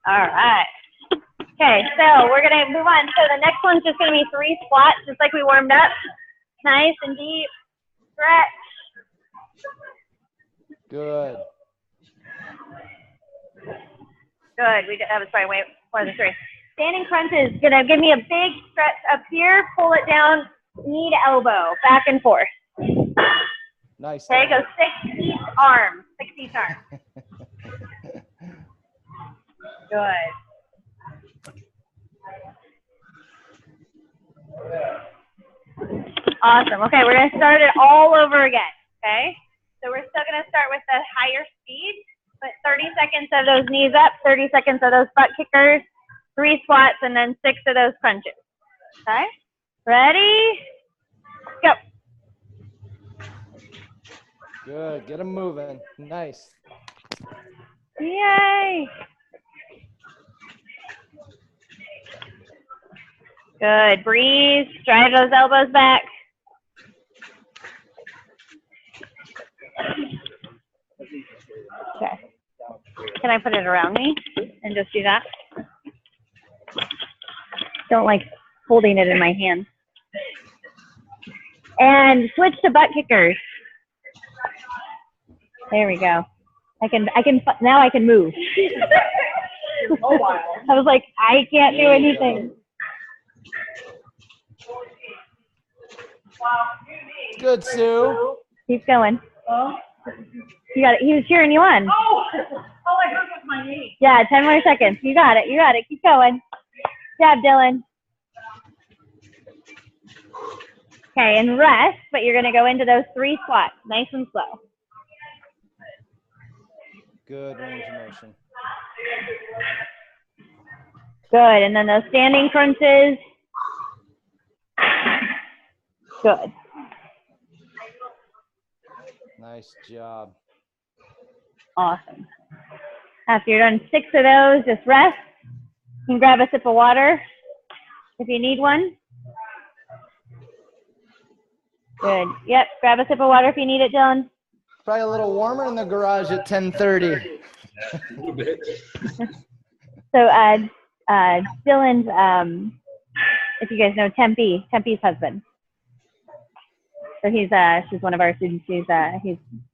All right. Okay, so we're going to move on. So the next one's just going to be 3 squats, just like we warmed up. Nice and deep. Stretch. Good. Good. That was probably way more than 3. Standing crunches. Going to give me a big stretch up here. Pull it down. Knee to elbow. Back and forth. Nice. Okay, go 6 each arm. 6 each arm. Good. Awesome. Okay, we're going to start it all over again. Okay? So we're still going to start with the higher speed. Put 30 seconds of those knees up, 30 seconds of those butt kickers, 3 squats, and then 6 of those crunches. Okay? Ready? Go. Good. Get them moving. Nice. Yay. Good. Breathe. Drive those elbows back. Okay. Can I put it around me and just do that? Don't like holding it in my hand. And switch to butt kickers. There we go. Now I can move. I was like, I can't do anything. Good, Sue. Keep going. You got it. He was cheering you on. Oh, I heard with my knee. Yeah, 10 more seconds. You got it. You got it. Keep going. Good job, Dylan. Okay, and rest, but you're going to go into those 3 squats, nice and slow. Good range of motion. Good, and then those standing crunches. Good. Nice job. Awesome. After you're done 6 of those, just rest. You can grab a sip of water if you need one. Good. Yep, grab a sip of water if you need it, Dylan. Probably a little warmer in the garage at 10:30. A little bit. So Dylan's, if you guys know Tempe's husband. So she's one of our students. He's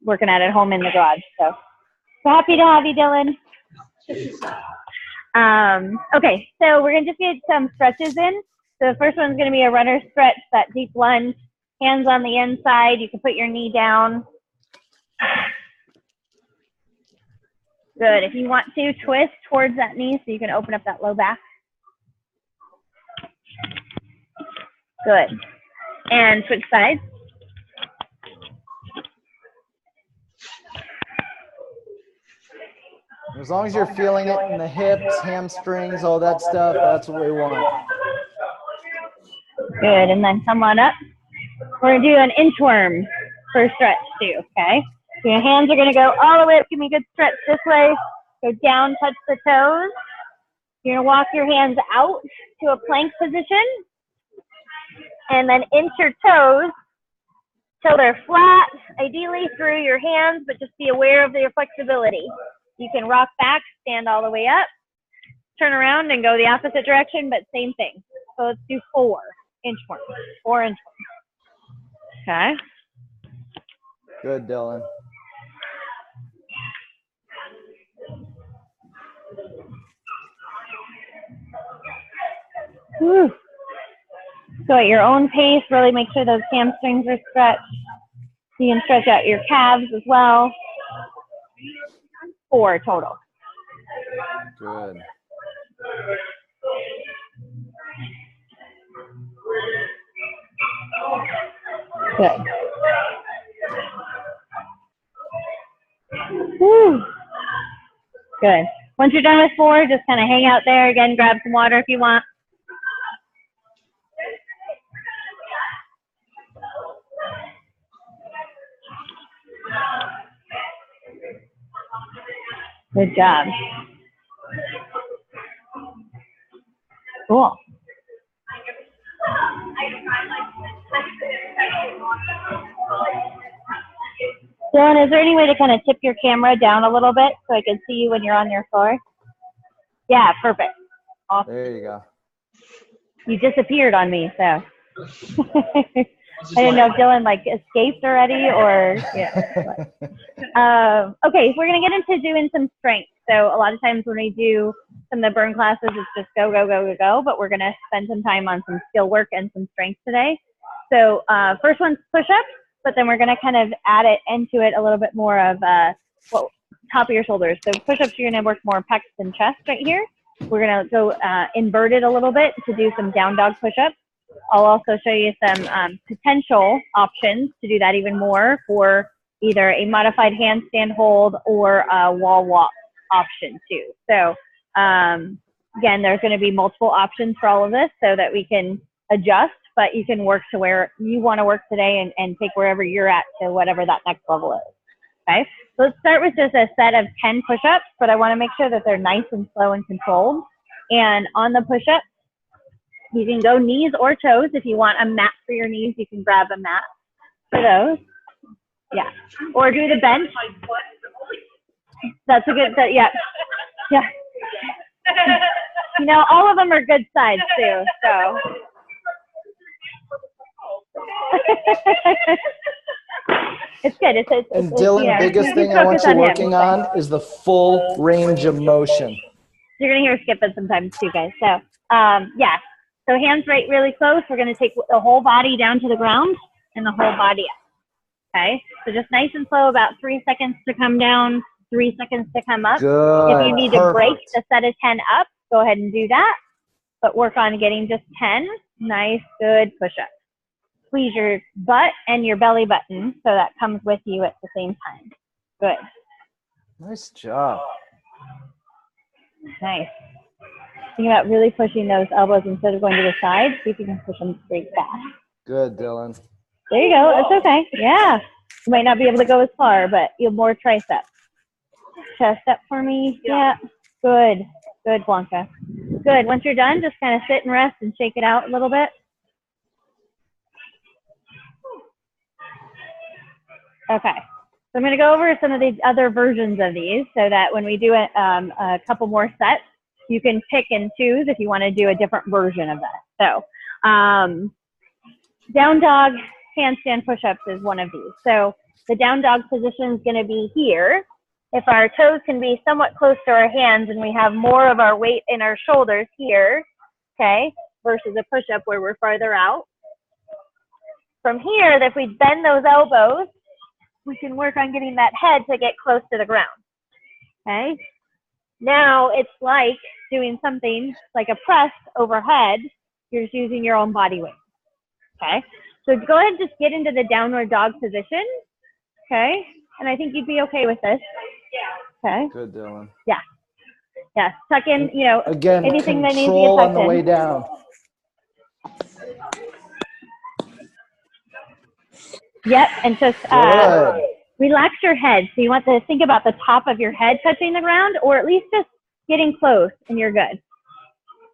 working at home in the garage. So happy to have you, Dylan. Okay, so we're gonna just get some stretches in. So the first one's gonna be a runner stretch, that deep lunge, hands on the inside. You can put your knee down. Good. If you want to, twist towards that knee so you can open up that low back. Good. And switch sides. As long as you're feeling it in the hips, hamstrings, all that stuff, that's what we want. Good. And then come on up. We're going to do an inchworm for stretch too, okay? So your hands are going to go all the way up. Give me a good stretch this way. Go down, touch the toes. You're going to walk your hands out to a plank position. And then inch your toes till they're flat, ideally through your hands, but just be aware of your flexibility. You can rock back, stand all the way up, turn around and go the opposite direction, but same thing. So let's do 4 inchworms. 4 inchworms. Okay. Good, Dylan. Whew. So at your own pace, really make sure those hamstrings are stretched. You can stretch out your calves as well. 4 total. Good. Good. Woo. Good. Once you're done with 4, just kind of hang out there. Again, grab some water if you want. Good job. Cool. Dylan, is there any way to kind of tip your camera down a little bit so I can see you when you're on your floor? Yeah, perfect. Awesome. There you go. You disappeared on me, so. I didn't know if Dylan like escaped already or, yeah. Okay, so we're going to get into doing some strength. So a lot of times when we do some of the burn classes, it's just go, go, go, go, go, but we're going to spend some time on some skill work and some strength today. So first one's push-ups, but then we're going to kind of add it into it a little bit more of well, top of your shoulders. So push-ups, you're going to work more pecs and chest right here. We're going to go inverted a little bit to do some down dog push-ups. I'll also show you some potential options to do that even more for either a modified handstand hold or a wall walk option too. So again, there's going to be multiple options for all of this so that we can adjust, but you can work to where you want to work today and take wherever you're at to whatever that next level is. Okay, so let's start with just a set of 10 push-ups, but I want to make sure that they're nice and slow and controlled. And on the push-ups, you can go knees or toes. If you want a mat for your knees, you can grab a mat for those. Yeah, or do the bench. That's a good, yeah, yeah. You know, all of them are good sides too, so. It's good. And Dylan, yeah, biggest thing I want you working on is the full range of motion. You're going to hear skipping sometimes too, guys. So, yeah. So hands right really close. We're going to take the whole body down to the ground and the whole body up. Okay? So just nice and slow, about 3 seconds to come down, 3 seconds to come up. Good. If you need to break the set of 10 up, go ahead and do that. But work on getting just 10 nice, good push-ups. Squeeze your butt and your belly button so that comes with you at the same time. Good. Nice job. Nice. Think about really pushing those elbows instead of going to the side. See if you can push them straight back. Good, Dylan. There you go. That's okay. Yeah. You might not be able to go as far, but you'll more tricep. Chest up for me. Yeah. Good. Good, Blanca. Good. Once you're done, just kind of sit and rest and shake it out a little bit. Okay. So I'm going to go over some of the other versions of these so that when we do a couple more sets, you can pick and choose if you want to do a different version of that. So down dog handstand push-ups is one of these. So the down dog position is going to be here. If our toes can be somewhat close to our hands and we have more of our weight in our shoulders here, okay, versus a push-up where we're farther out. From here, if we bend those elbows, we can work on getting that head to get close to the ground, okay? Now it's like doing something like a press overhead. You're just using your own body weight, okay? So go ahead and just get into the downward dog position, okay? And I think you'd be okay with this, okay? Good, Dylan. Yeah, yeah, tuck in, you know, again, anything that needs to get control tucked on the in. way down. Yep, and just relax your head. So you want to think about the top of your head touching the ground, or at least just getting close, and you're good.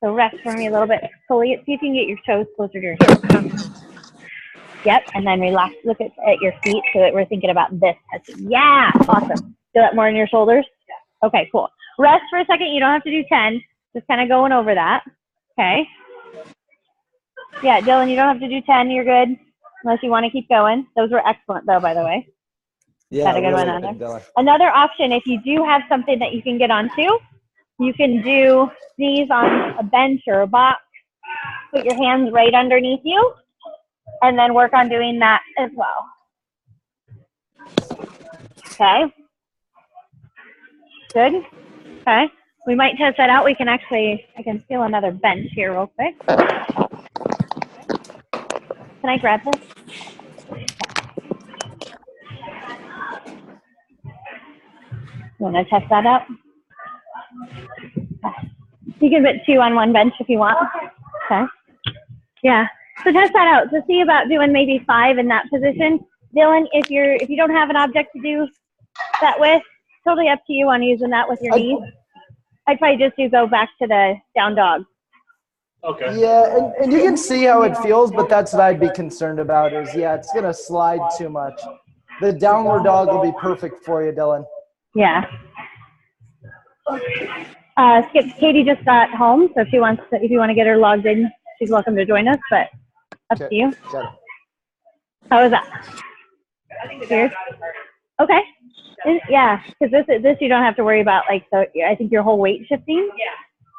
So rest for me a little bit. Pull it. See if you can get your toes closer to your hips. Yep, and then relax. Look at your feet so that we're thinking about this touching. Yeah, awesome. Feel that more in your shoulders? Okay, cool. Rest for a second. You don't have to do 10. Just kind of going over that. Okay. Yeah, Dylan, you don't have to do 10. You're good. Unless you want to keep going. Those were excellent, though, by the way. Yeah, got a good really one on good, there. Dylan. Another option, if you do have something that you can get onto, you can do these on a bench or a box. Put your hands right underneath you, and then work on doing that as well. Okay. Good. Okay. We might test that out. We can actually, I can feel another bench here real quick. Can I grab this? You want to test that out? You can put 2 on one bench if you want. Okay. Yeah. So test that out. So see about doing maybe 5 in that position. Dylan, if you don't have an object to do that with, totally up to you on using that with your knees. I'd probably just go back to the down dog. Okay. Yeah, and you can see how it feels, but that's what I'd be concerned about is, yeah, it's going to slide too much. The downward dog will be perfect for you, Dylan. Yeah. Skip, Katie just got home, so if you want to get her logged in, she's welcome to join us, but up to you. Got it. How was that? Weird? Okay. Yeah, because this you don't have to worry about, like, I think your whole weight shifting. Yeah.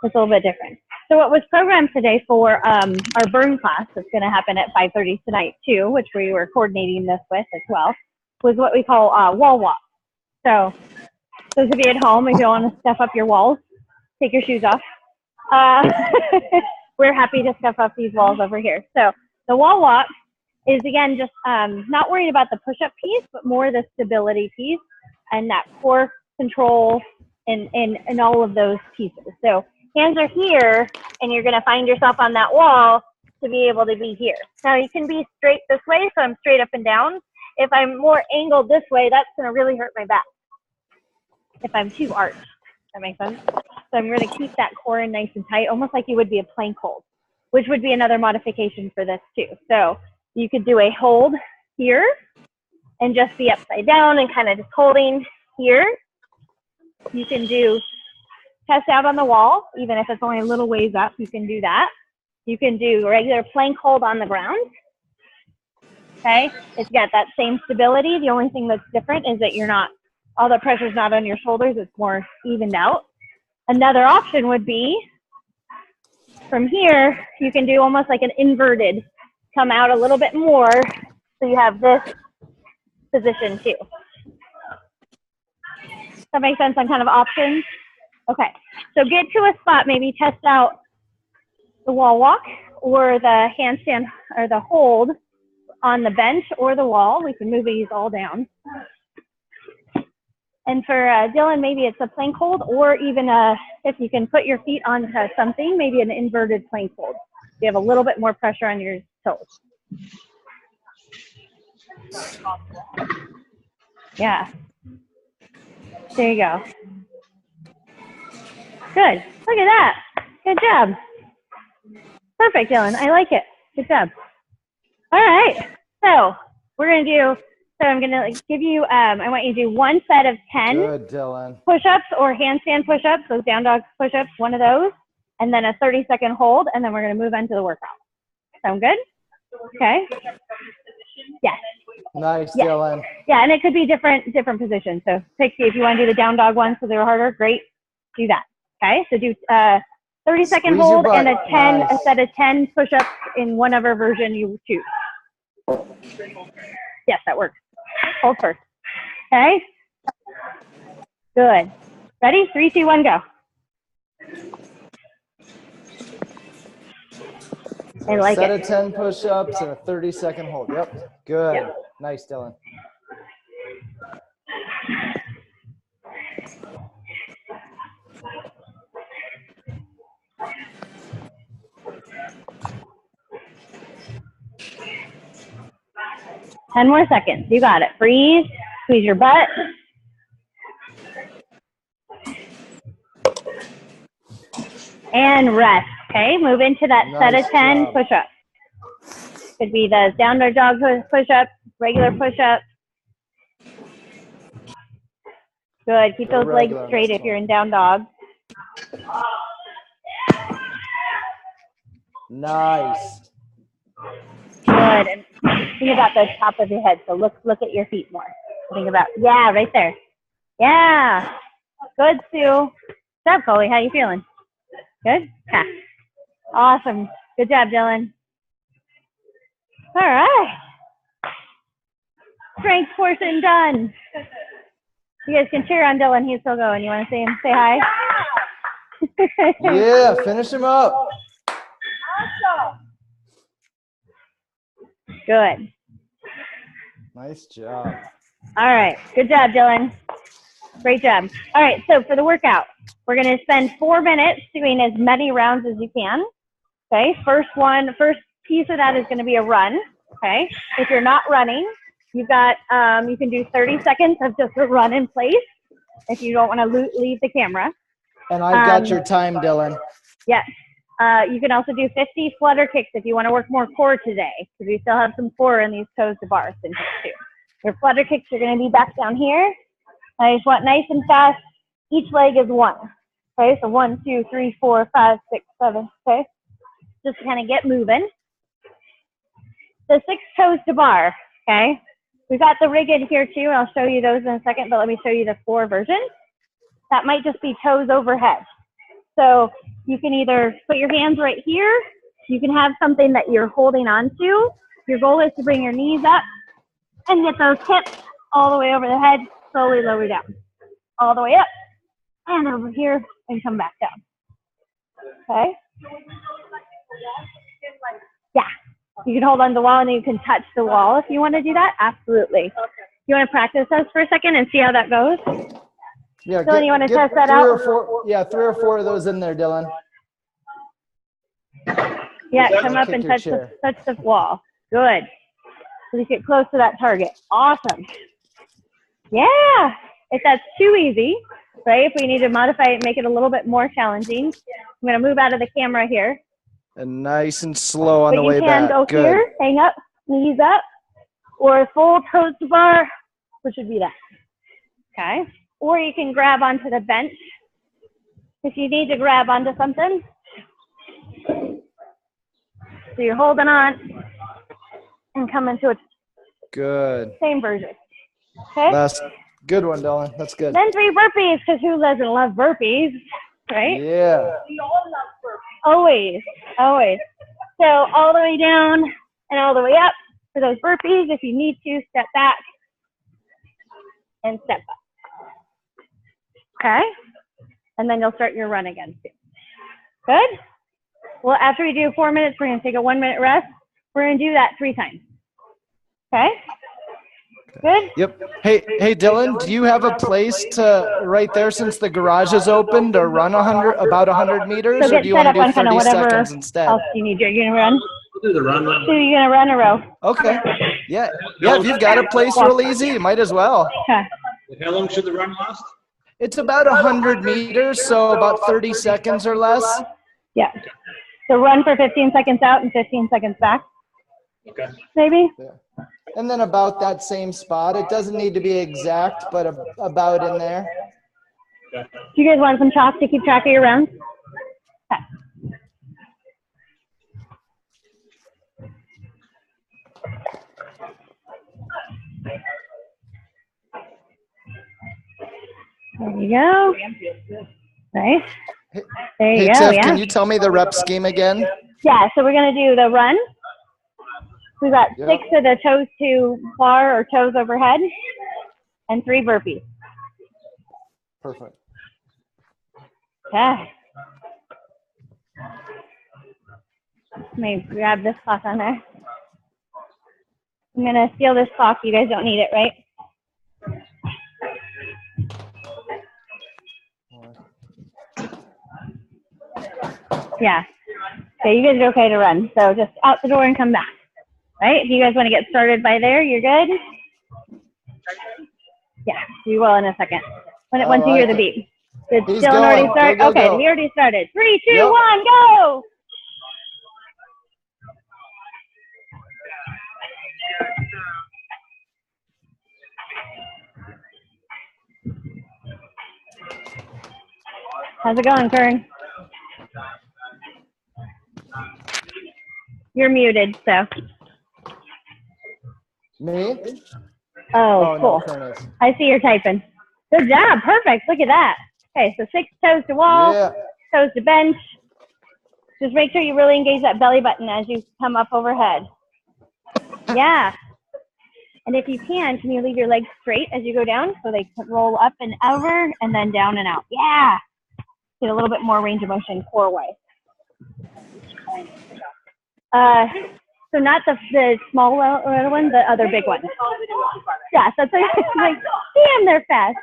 It's a little bit different. So what was programmed today for our burn class that's going to happen at 5:30 tonight too, which we were coordinating this with as well, was what we call wall walk. So those of you at home, if you want to stuff up your walls, take your shoes off. We're happy to stuff up these walls over here. So the wall walk is, again, just not worrying about the push-up piece, but more the stability piece and that core control and all of those pieces. So hands are here, and you're going to find yourself on that wall to be able to be here. Now, you can be straight this way, so I'm straight up and down. If I'm more angled this way, that's going to really hurt my back if I'm too arched. That makes sense? So I'm going to keep that core in nice and tight, almost like you would be a plank hold, which would be another modification for this too. So you could do a hold here and just be upside down and kind of just holding here. You can do test out on the wall, even if it's only a little ways up, you can do that. You can do regular plank hold on the ground. Okay, it's got that same stability. The only thing that's different is that you're not, all the pressure's not on your shoulders, it's more evened out. Another option would be, from here, you can do almost like an inverted, come out a little bit more, so you have this position too. Does that make sense on kind of options? Okay, so get to a spot, maybe test out the wall walk or the handstand or the hold on the bench or the wall. We can move these all down. And for Dylan, maybe it's a plank hold, or even if you can put your feet onto something, maybe an inverted plank hold. You have a little bit more pressure on your toes. Yeah. There you go. Good. Look at that. Good job. Perfect, Dylan. I like it. Good job. All right. So we're going to do, so I'm going to give you, I want you to do one set of 10 Good, Dylan. push-ups or handstand push-ups, those down dog push-ups, one of those, and then a 30-second hold, and then we're going to move on to the workout. Sound good? Okay. Yes. Nice, yes. Dylan. Yeah, and it could be different positions. So pick, if you want to do the down dog ones so they're harder, great. Do that. Okay. So do 30-second hold and a 10, nice. a set of 10 push-ups in whatever version you choose. Yes, that works. Hold first. Okay. Good. Ready? 3, 2, 1, go. I like set it. of 10 push-ups and a 30-second hold. Yep. Good. Yep. Nice, Dylan. Ten more seconds. You got it. Breathe. Squeeze your butt. And rest. Okay. Move into that Nice set of 10 job. push-ups. Could be the downward dog push-ups, regular push-ups. Good. Keep those legs straight if you're in down dog. Nice. Good. And think about the top of your head. So look at your feet more. Think about, yeah, right there. Yeah. Good, Sue. What's up, Coley? How you feeling? Good? Yeah. Awesome. Good job, Dylan. All right. Strength portion done. You guys can cheer on Dylan. He's still going. You want to say hi? Yeah, finish him up. Good. Nice job. All right. Good job, Dylan. Great job. All right. So for the workout, we're going to spend 4 minutes doing as many rounds as you can. Okay. First piece of that is going to be a run. Okay. If you're not running, you've got, you can do 30 seconds of just a run in place if you don't want to leave the camera. And I've got your time, Dylan. Yes. You can also do 50 flutter kicks if you want to work more core today, because we still have some core in these toes to bars in here too. Your flutter kicks are going to be back down here. I just want nice and fast. Each leg is 1. Okay, so 1, 2, 3, 4, 5, 6, 7. Okay, just to kind of get moving. The 6 toes to bar. Okay, we've got the rig in here too, and I'll show you those in a second, but let me show you the 4 version. That might just be toes overhead. So you can either put your hands right here. You can have something that you're holding on to. Your goal is to bring your knees up and get those hips all the way over the head, slowly lower down. All the way up and over here and come back down. Okay? Yeah. You can hold on the wall and you can touch the wall if you want to do that. Absolutely. You want to practice those for a second and see how that goes? Yeah, Dylan, you want to test that out? 3 or 4 of those in there, Dylan. Yeah, come up and touch the wall. Good. So you get close to that target. Awesome. Yeah. If that's too easy, right? If we need to modify it and make it a little bit more challenging, I'm going to move out of the camera here. And nice and slow on the way back. But you can go here, hang up, knees up, or full toes to bar, which would be that. Okay? Or you can grab onto the bench if you need to grab onto something. So you're holding on and coming to a same version. Okay? That's good one, Dylan. That's good. Then 3 burpees, because who doesn't love burpees, right? Yeah. We all love burpees. Always, always. So all the way down and all the way up for those burpees. If you need to, step back and step up. Okay? And then you'll start your run again too. Good? Well, after we do 4 minutes, we're going to take a 1-minute rest. We're going to do that 3 times. Okay? Good? Yep. Hey, Dylan, do you have a place to right there since the garage is open to run about 100 meters, So or do you want to do 30 seconds instead? Else you need. You're going to run? We'll do the run. So you're going to run a row. Okay. Yeah. Yeah. If you've got a place real easy, you might as well. Okay. How long should the run last? It's about 100 meters, so about 30 seconds or less. Yeah. So run for 15 seconds out and 15 seconds back. Okay. Maybe? Yeah. And then about that same spot. It doesn't need to be exact, but about in there. Okay. Do you guys want some chalk to keep track of your rounds? Okay. There you go. Nice. There you Hey, go. Tiff, Yeah. can you tell me the rep scheme again? Yeah, so we're going to do the run. We've got 6 of the toes to bar or toes overhead and 3 burpees. Perfect. Okay. Let me grab this clock on there. I'm going to steal this clock. You guys don't need it, right? Yeah. Okay, you guys are okay to run. So just out the door and come back. Right? If you guys want to get started by there, you're good? Yeah, you will in a second. Once you hear the beep. Did Dylan already start? Go, okay, go. he already started. 3, 2, 1, go! How's it going, Kern? You're muted, so. Me? Oh, cool. No, I see you're typing. Good job. Perfect. Look at that. Okay, so 6 toes to wall, toes to bench. Just make sure you really engage that belly button as you come up overhead. Yeah. And if you can you leave your legs straight as you go down so they can roll up and over and then down and out? Yeah. Get a little bit more range of motion core-wise. So not the small one, the other big one. Yeah, that's like, damn, they're fast.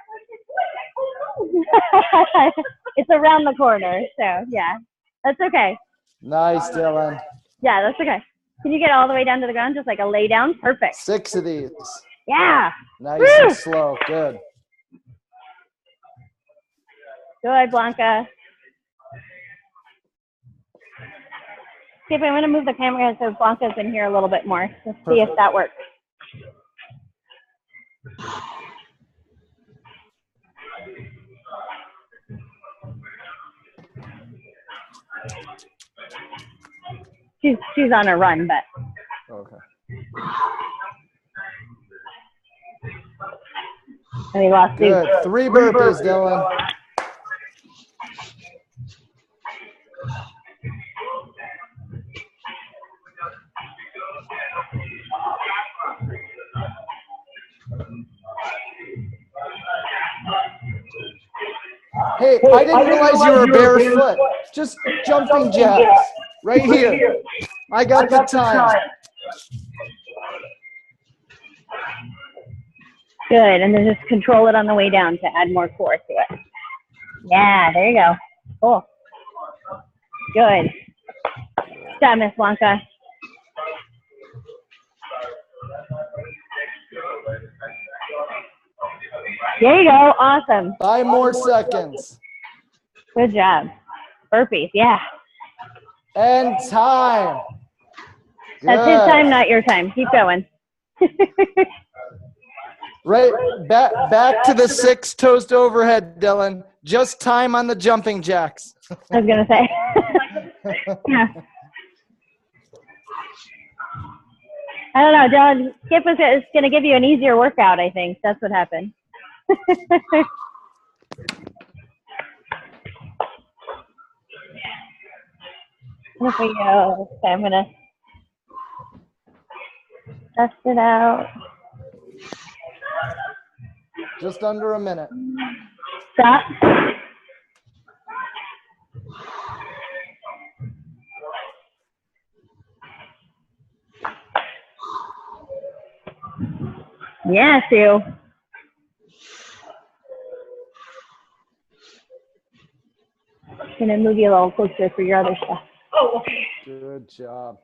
It's around the corner, so yeah, that's okay. Nice, Dylan. Yeah, that's okay. Can you get all the way down to the ground, just like a lay down? Perfect. 6 of these. Yeah. Nice Woo! and slow. Good. Good, Blanca. See if I'm going to move the camera so Blanca's in here a little bit more. Let's see if that works. She's on a run, but. Okay. And we lost Good. Luke. 3 burpees, Dylan. Hey, I didn't realize you were barefoot. Just jumping jacks. Right here. I got the time. Good, and then just control it on the way down to add more core to it. Yeah, there you go. Cool. Good. Good job, Miss Blanca. There you go. Awesome. 5 more seconds. Good job. Burpees. Yeah. And time. That's his time, not your time. Keep going. Right, back to the 6 toes to overhead, Dylan. Just time on the jumping jacks. I was going to say. Yeah. I don't know, Dylan. Skip is going to give you an easier workout, I think. That's what happened. Here we go. Okay, I'm going to test it out. Just under a minute. Stop. Yeah, Sue. I'm going to move you a little closer for your other stuff. Oh, okay. Good job.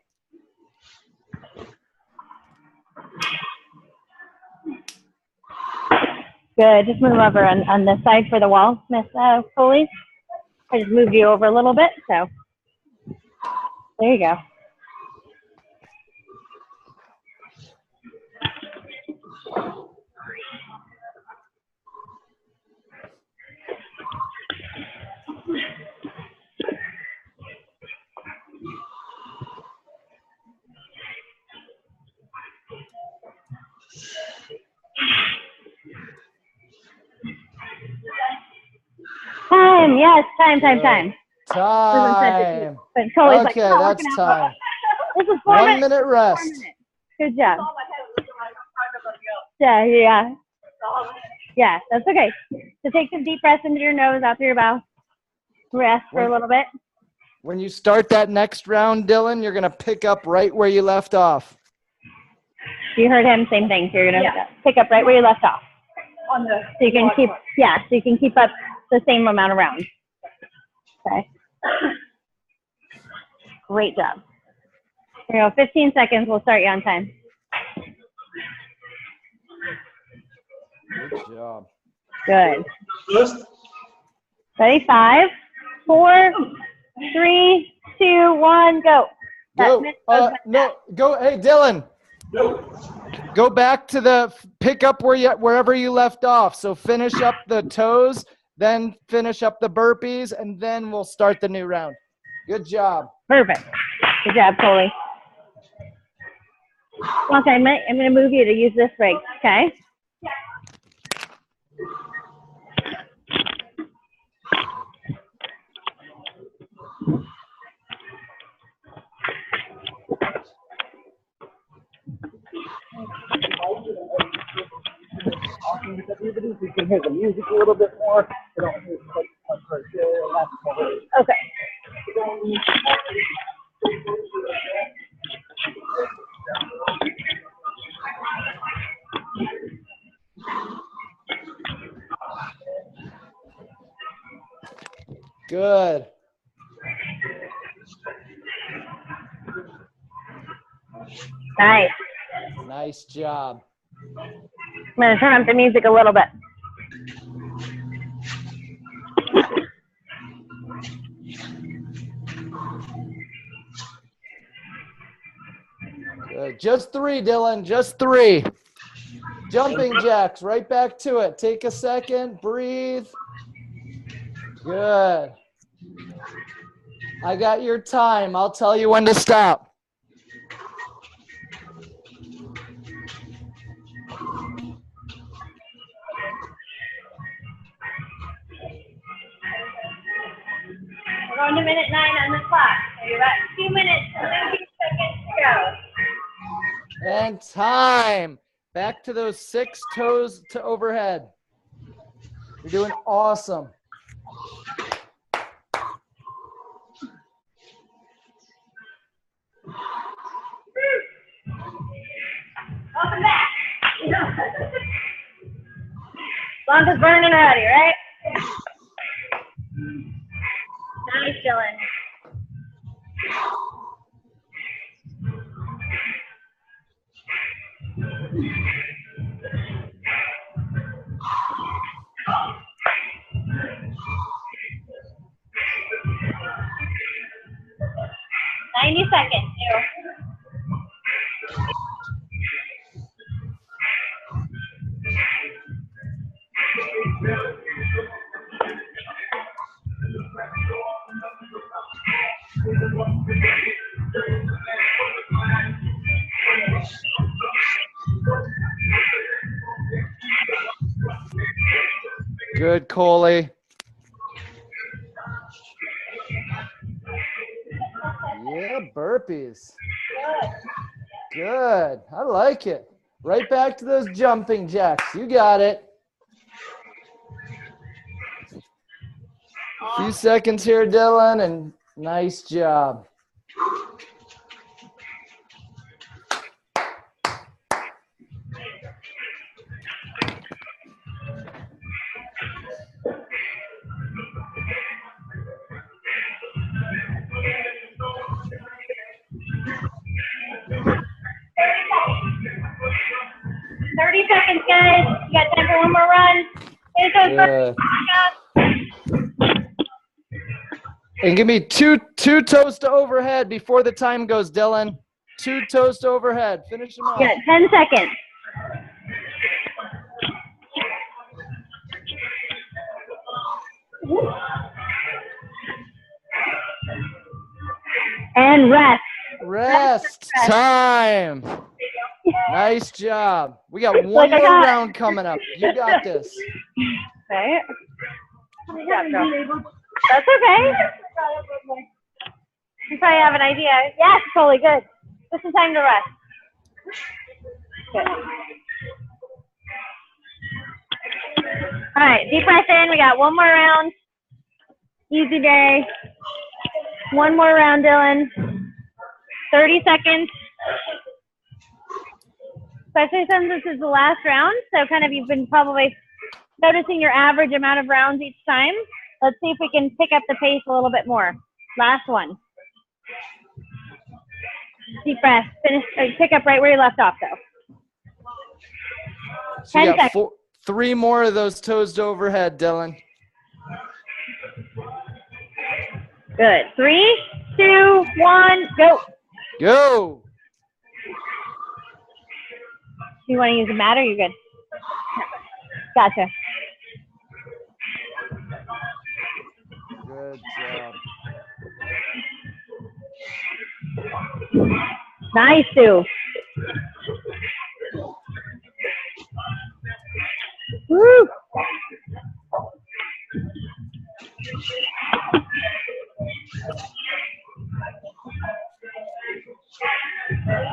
Good. Just move over on this side for the wall, Miss Foley. I just moved you over a little bit, so there you go. Time, yes, time. Time. But Chloe's like, Okay, "Oh, that's working out." time. This is 4 1 minutes. minute 4 rest. minutes. Good job. Oh, my head was like, I'm gonna go. Yeah. Oh, Yeah, that's okay. So take some deep breaths into your nose, out through your mouth. Rest for a little bit. When you start that next round, Dylan, you're going to pick up right where you left off. You heard him, same thing. So you're gonna Yeah. pick up right where you left off. on the. So you can keep up the same amount of rounds. Okay. Great job. Here you go. 15 seconds. We'll start you on time. Good job. Good. First, Ready? 5, 4, 3, 2, 1, go. Go. No, go. Hey, Dylan. Go back to the pick up wherever you left off. So finish up the toes, then finish up the burpees, and then we'll start the new round. Good job. Perfect. Good job, Coley. Okay, I'm going to move you to use this rig, okay? We can hear the music a little bit more. We don't hear Okay. Good. Nice. Nice job. I'm going to turn up the music a little bit. Good. Just 3, Dylan. Just 3. Jumping jacks. Right back to it. Take a second. Breathe. Good. I got your time. I'll tell you when to stop. We're going to minute 9 on the clock. So you're at 2 minutes and 15 seconds to go. And time. Back to those 6 toes to overhead. You're doing awesome. Welcome back. Blanca's burning already, right? Nice, Dylan. "90 seconds, you." Good, Coley. Yeah, burpees. Good. I like it. Right back to those jumping jacks. You got it. A few seconds here, Dylan, and nice job. "30 seconds, guys. You got time for one more run. Here's those Good. burpees. And give me two toes to overhead before the time goes, Dylan. 2 toes to overhead. Finish them off. You got 10 seconds. And rest. Rest time. Nice job. We got one Like I more got- round coming up. You got this. Right? Yeah, girl. That's okay. You probably have an idea. Yes, totally good. Just in time to rest. Good. All right, deep breath in. We got one more round. Easy day. One more round, Dylan. 30 seconds. Especially since this is the last round, so kind of you've been probably noticing your average amount of rounds each time. Let's see if we can pick up the pace a little bit more. Last one. Deep breath. Finish. Pick up right where you left off, though. So you 10 got seconds. 3 more of those toes to overhead, Dylan. Good. 3, 2, 1, go. Go. Do you want to use a mat or you good? Gotcha. Good job. Nice, Sue. Woo.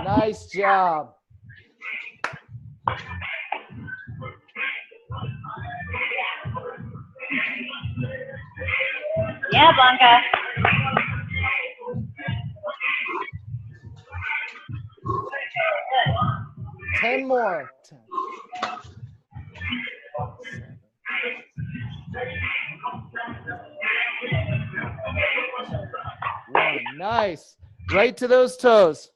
Nice job. Yeah, Blanca. Good. 10 more. 10. 1. Nice. Right to those toes.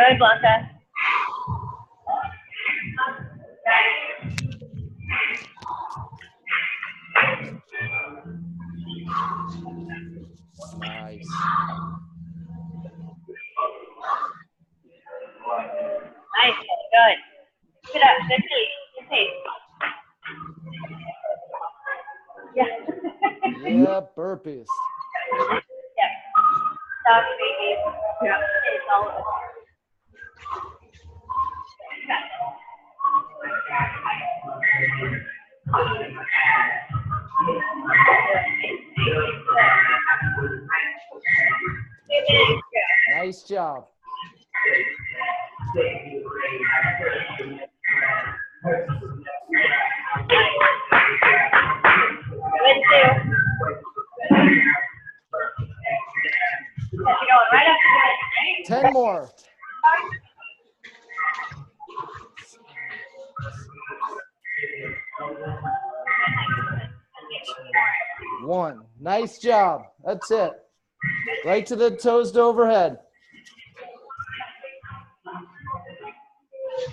Good, Blanca. Nice. Nice. Nice, good. Keep it up, good pace, good pace. Yeah. Yeah, burpees. Yep. Stop, baby. Yeah. It's all over. Nice job. Good too. You're going right up to it. 10 more. One. Nice job. That's it. Right to the toes to overhead.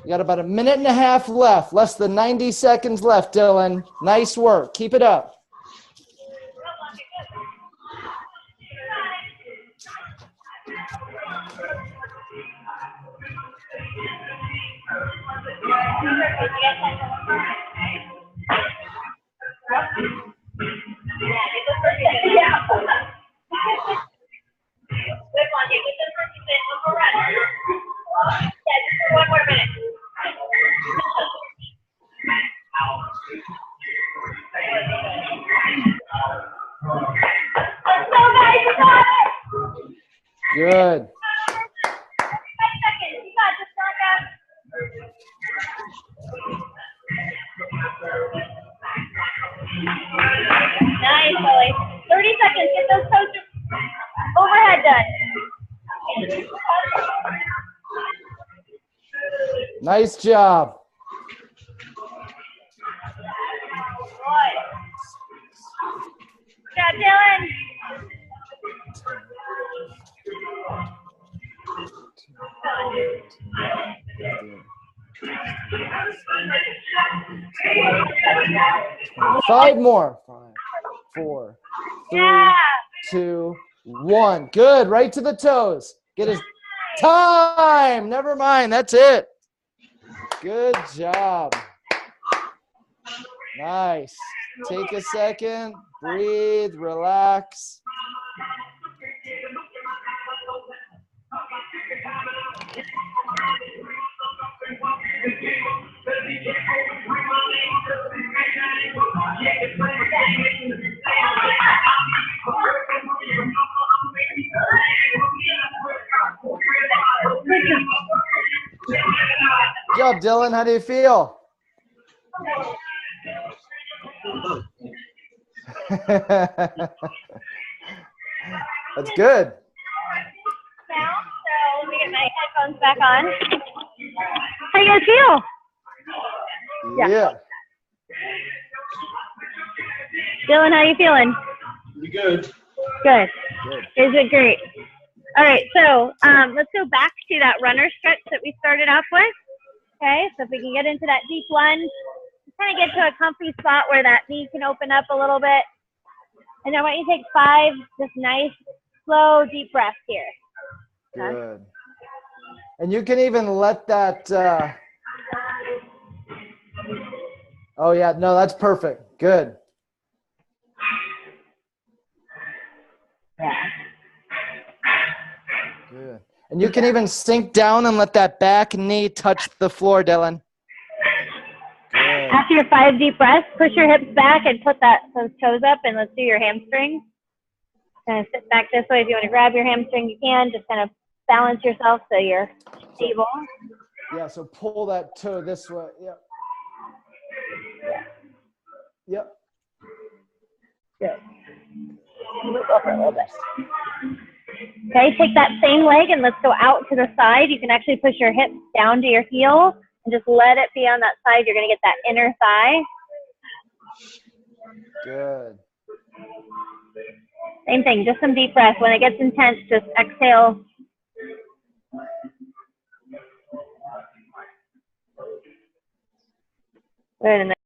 You got about 1.5 minutes left. Less than 90 seconds left, Dylan. Nice work. Keep it up. One more minute. Good. 5 seconds. You got this, Rebecca. Nice, Lily. 30 seconds. Get those toes overhead done. Nice job. Good job, Dylan. Five more. 5, 4, 3, Yeah. 2, 1. Good. Right to the toes. Get his time. Never mind. That's it. Good job. Nice. Take a second. Breathe. Relax. Good job, Dylan. How do you feel? That's good. Now, so let me get my headphones back on. How you guys feel? Yeah. Dylan, how you feeling? Pretty good. Good. Good. Is it great? All right, so let's go back to that runner stretch that we started off with. Okay, so if we can get into that deep lunge, kind of get to a comfy spot where that knee can open up a little bit. And I want you to take 5 just nice, slow, deep breaths here. Good. And you can even let that, oh yeah, no, that's perfect. Good. Yeah. Good. And you can even sink down and let that back knee touch the floor, Dylan. Good. After your 5 deep breaths, push your hips back and put those toes up, and let's do your hamstrings. Kind of sit back this way. If you want to grab your hamstring, you can. Just kind of balance yourself so you're stable. Yeah, so pull that toe this way. Yep. Yep. Good. Move over a little bit. Okay, take that same leg and let's go out to the side. You can actually push your hips down to your heel and just let it be on that side. You're going to get that inner thigh. Good. Same thing, just some deep breath. When it gets intense, just exhale. Good. And then